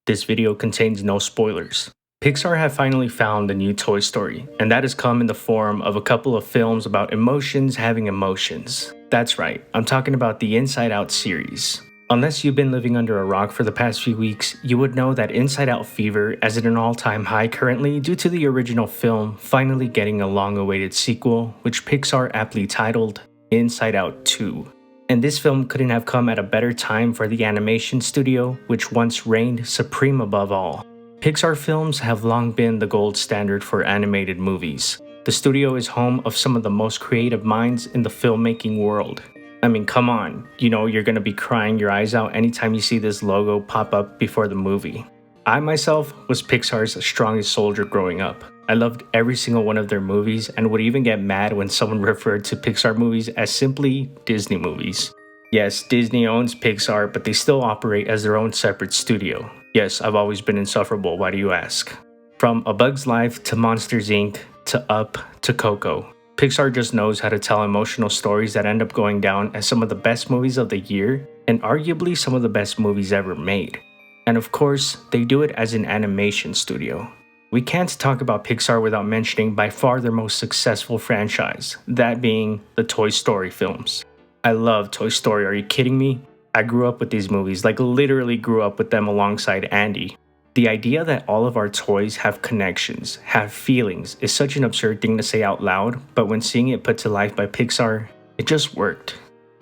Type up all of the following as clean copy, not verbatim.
This video contains no spoilers. Pixar have finally found the new Toy Story, and that has come in the form of a couple of films about emotions having emotions. That's right, I'm talking about the Inside Out series. Unless you've been living under a rock for the past few weeks, you would know that Inside Out fever is at an all-time high currently due to the original film finally getting a long-awaited sequel, which Pixar aptly titled Inside Out 2. And this film couldn't have come at a better time for the animation studio, which once reigned supreme above all. Pixar films have long been the gold standard for animated movies. The studio is home of some of the most creative minds in the filmmaking world. I mean, come on, you know you're gonna be crying your eyes out anytime you see this logo pop up before the movie. I myself was Pixar's strongest soldier growing up. I loved every single one of their movies and would even get mad when someone referred to Pixar movies as simply Disney movies. Yes, Disney owns Pixar, but they still operate as their own separate studio. Yes, I've always been insufferable, why do you ask? From A Bug's Life to Monsters Inc. to Up to Coco, Pixar just knows how to tell emotional stories that end up going down as some of the best movies of the year and arguably some of the best movies ever made. And of course, they do it as an animation studio. We can't talk about Pixar without mentioning by far their most successful franchise, that being the Toy Story films. I love Toy Story, are you kidding me? I grew up with these movies, like literally grew up with them alongside Andy. The idea that all of our toys have connections, have feelings, is such an absurd thing to say out loud, but when seeing it put to life by Pixar, it just worked.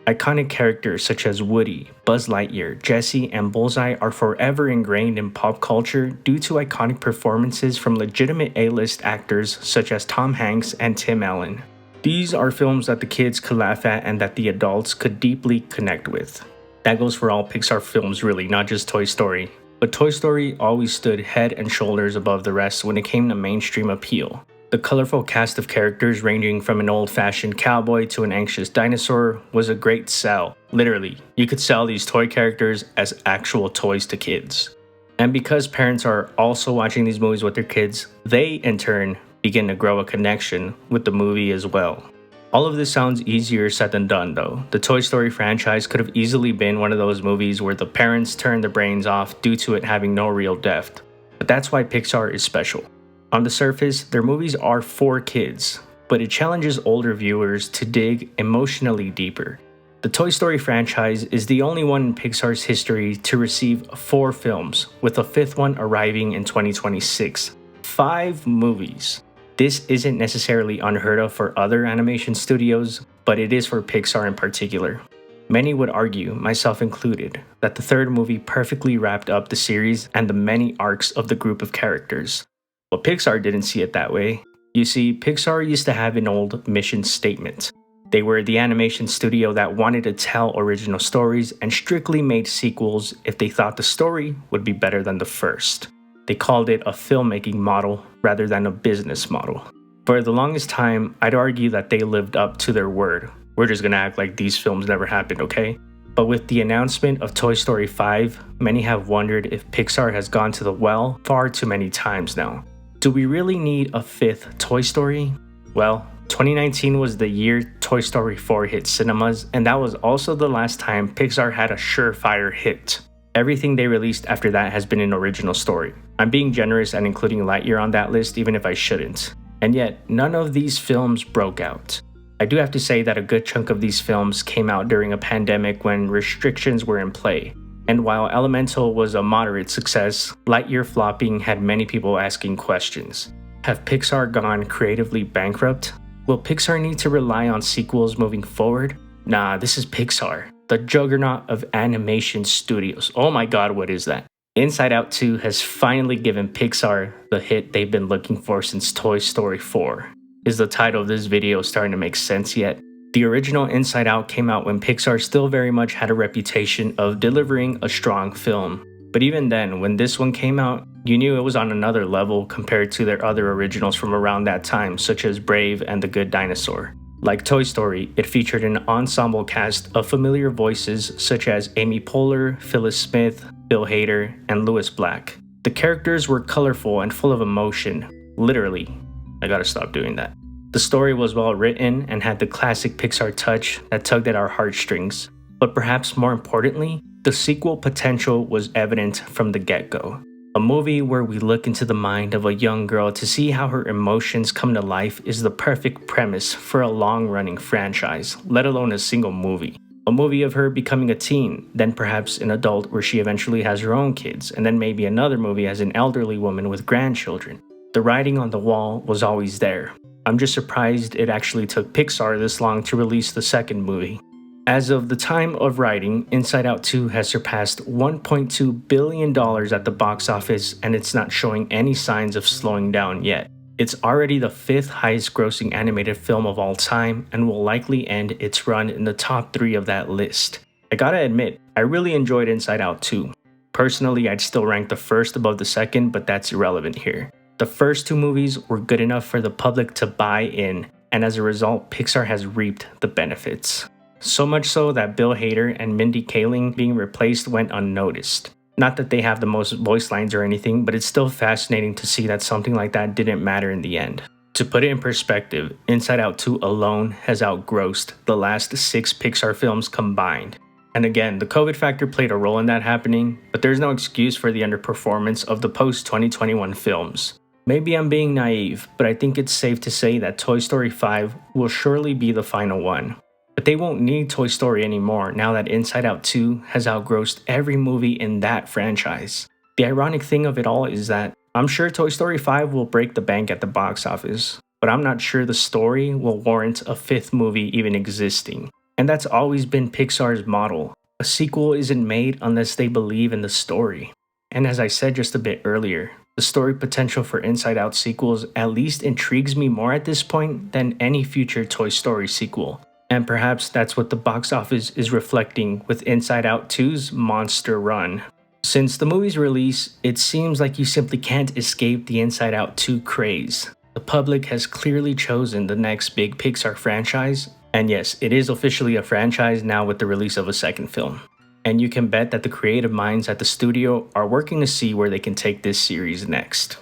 Iconic characters such as Woody, Buzz Lightyear, Jessie, and Bullseye are forever ingrained in pop culture due to iconic performances from legitimate A-list actors such as Tom Hanks and Tim Allen. These are films that the kids could laugh at and that the adults could deeply connect with. That goes for all Pixar films really, not just Toy Story. But Toy Story always stood head and shoulders above the rest when it came to mainstream appeal. The colorful cast of characters ranging from an old-fashioned cowboy to an anxious dinosaur was a great sell. Literally, you could sell these toy characters as actual toys to kids. And because parents are also watching these movies with their kids, they in turn begin to grow a connection with the movie as well. All of this sounds easier said than done though. The Toy Story franchise could have easily been one of those movies where the parents turn their brains off due to it having no real depth. But that's why Pixar is special. On the surface, their movies are for kids, but it challenges older viewers to dig emotionally deeper. The Toy Story franchise is the only one in Pixar's history to receive 4 films, with a 5th one arriving in 2026. 5 movies. This isn't necessarily unheard of for other animation studios, but it is for Pixar in particular. Many would argue, myself included, that the 3rd movie perfectly wrapped up the series and the many arcs of the group of characters. But Pixar didn't see it that way. You see, Pixar used to have an old mission statement. They were the animation studio that wanted to tell original stories and strictly made sequels if they thought the story would be better than the first. They called it a filmmaking model rather than a business model. For the longest time, I'd argue that they lived up to their word. We're just gonna act like these films never happened, okay? But with the announcement of Toy Story 5, many have wondered if Pixar has gone to the well far too many times now. Do we really need a 5th Toy Story? Well, 2019 was the year Toy Story 4 hit cinemas, and that was also the last time Pixar had a surefire hit. Everything they released after that has been an original story. I'm being generous and including Lightyear on that list even if I shouldn't. And yet, none of these films broke out. I do have to say that a good chunk of these films came out during a pandemic when restrictions were in play. And while Elemental was a moderate success, Lightyear flopping had many people asking questions. Have Pixar gone creatively bankrupt? Will Pixar need to rely on sequels moving forward? Nah, this is Pixar, the juggernaut of animation studios. Oh my god, what is that? Inside Out 2 has finally given Pixar the hit they've been looking for since Toy Story 4. Is the title of this video starting to make sense yet? The original Inside Out came out when Pixar still very much had a reputation of delivering a strong film. But even then, when this one came out, you knew it was on another level compared to their other originals from around that time, such as Brave and The Good Dinosaur. Like Toy Story, it featured an ensemble cast of familiar voices such as Amy Poehler, Phyllis Smith, Bill Hader, and Louis Black. The characters were colorful and full of emotion. Literally. I gotta stop doing that. The story was well written and had the classic Pixar touch that tugged at our heartstrings. But perhaps more importantly, the sequel potential was evident from the get-go. A movie where we look into the mind of a young girl to see how her emotions come to life is the perfect premise for a long-running franchise, let alone a single movie. A movie of her becoming a teen, then perhaps an adult where she eventually has her own kids, and then maybe another movie as an elderly woman with grandchildren. The writing on the wall was always there. I'm just surprised it actually took Pixar this long to release the second movie. As of the time of writing, Inside Out 2 has surpassed $1.2 billion at the box office, and it's not showing any signs of slowing down yet. It's already the 5th highest grossing animated film of all time and will likely end its run in the top 3 of that list. I gotta admit, I really enjoyed Inside Out 2. Personally, I'd still rank the first above the second, but that's irrelevant here. The first 2 movies were good enough for the public to buy in, and as a result, Pixar has reaped the benefits. So much so that Bill Hader and Mindy Kaling being replaced went unnoticed. Not that they have the most voice lines or anything, but it's still fascinating to see that something like that didn't matter in the end. To put it in perspective, Inside Out 2 alone has outgrossed the last 6 Pixar films combined. And again, the COVID factor played a role in that happening, but there's no excuse for the underperformance of the post-2021 films. Maybe I'm being naive, but I think it's safe to say that Toy Story 5 will surely be the final one. But they won't need Toy Story anymore now that Inside Out 2 has outgrossed every movie in that franchise. The ironic thing of it all is that I'm sure Toy Story 5 will break the bank at the box office, but I'm not sure the story will warrant a 5th movie even existing. And that's always been Pixar's model. A sequel isn't made unless they believe in the story. And as I said just a bit earlier, the story potential for Inside Out sequels at least intrigues me more at this point than any future Toy Story sequel. And perhaps that's what the box office is reflecting with Inside Out 2's monster run. Since the movie's release, it seems like you simply can't escape the Inside Out 2 craze. The public has clearly chosen the next big Pixar franchise, and yes, it is officially a franchise now with the release of a second film. And you can bet that the creative minds at the studio are working to see where they can take this series next.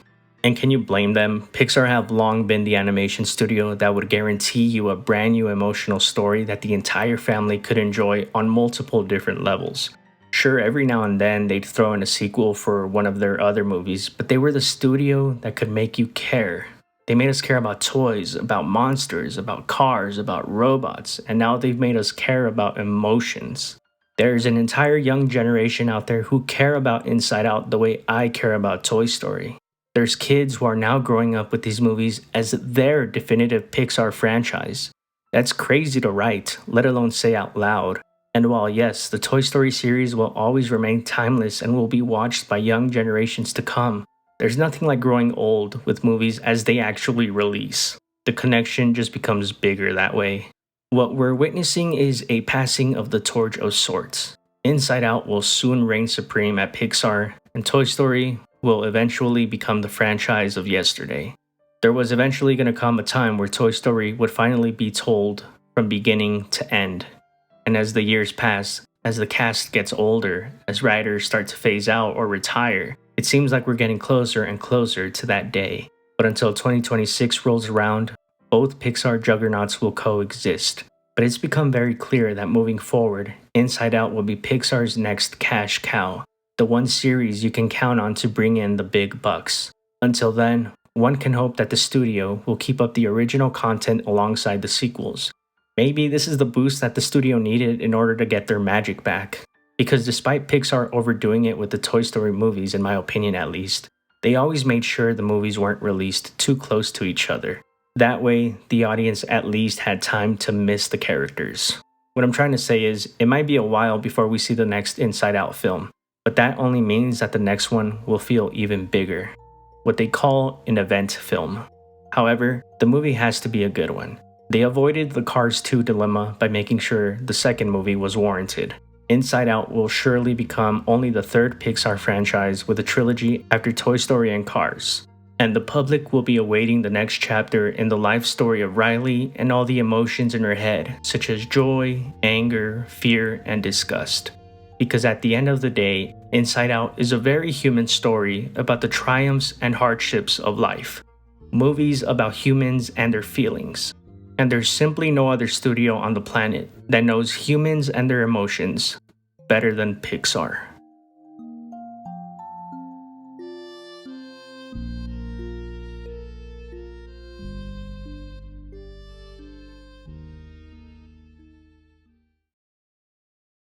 And can you blame them? Pixar have long been the animation studio that would guarantee you a brand new emotional story that the entire family could enjoy on multiple different levels. Sure, every now and then they'd throw in a sequel for one of their other movies, but they were the studio that could make you care. They made us care about toys, about monsters, about cars, about robots, and now they've made us care about emotions. There's an entire young generation out there who care about Inside Out the way I care about Toy Story. There's kids who are now growing up with these movies as their definitive Pixar franchise. That's crazy to write, let alone say out loud. And while yes, the Toy Story series will always remain timeless and will be watched by young generations to come, there's nothing like growing old with movies as they actually release. The connection just becomes bigger that way. What we're witnessing is a passing of the torch of sorts. Inside Out will soon reign supreme at Pixar, and Toy Story will eventually become the franchise of yesterday. There was eventually going to come a time where Toy Story would finally be told from beginning to end. And as the years pass, as the cast gets older, as writers start to phase out or retire, it seems like we're getting closer and closer to that day. But until 2026 rolls around, both Pixar juggernauts will coexist. But it's become very clear that moving forward, Inside Out will be Pixar's next cash cow. The one series you can count on to bring in the big bucks. Until then, one can hope that the studio will keep up the original content alongside the sequels. Maybe this is the boost that the studio needed in order to get their magic back. Because despite Pixar overdoing it with the Toy Story movies, in my opinion at least, they always made sure the movies weren't released too close to each other. That way, the audience at least had time to miss the characters. What I'm trying to say is, it might be a while before we see the next Inside Out film. But that only means that the next one will feel even bigger. What they call an event film. However, the movie has to be a good one. They avoided the Cars 2 dilemma by making sure the second movie was warranted. Inside Out will surely become only the 3rd Pixar franchise with a trilogy after Toy Story and Cars. And the public will be awaiting the next chapter in the life story of Riley and all the emotions in her head, such as joy, anger, fear, and disgust. Because at the end of the day, Inside Out is a very human story about the triumphs and hardships of life. Movies about humans and their feelings. And there's simply no other studio on the planet that knows humans and their emotions better than Pixar.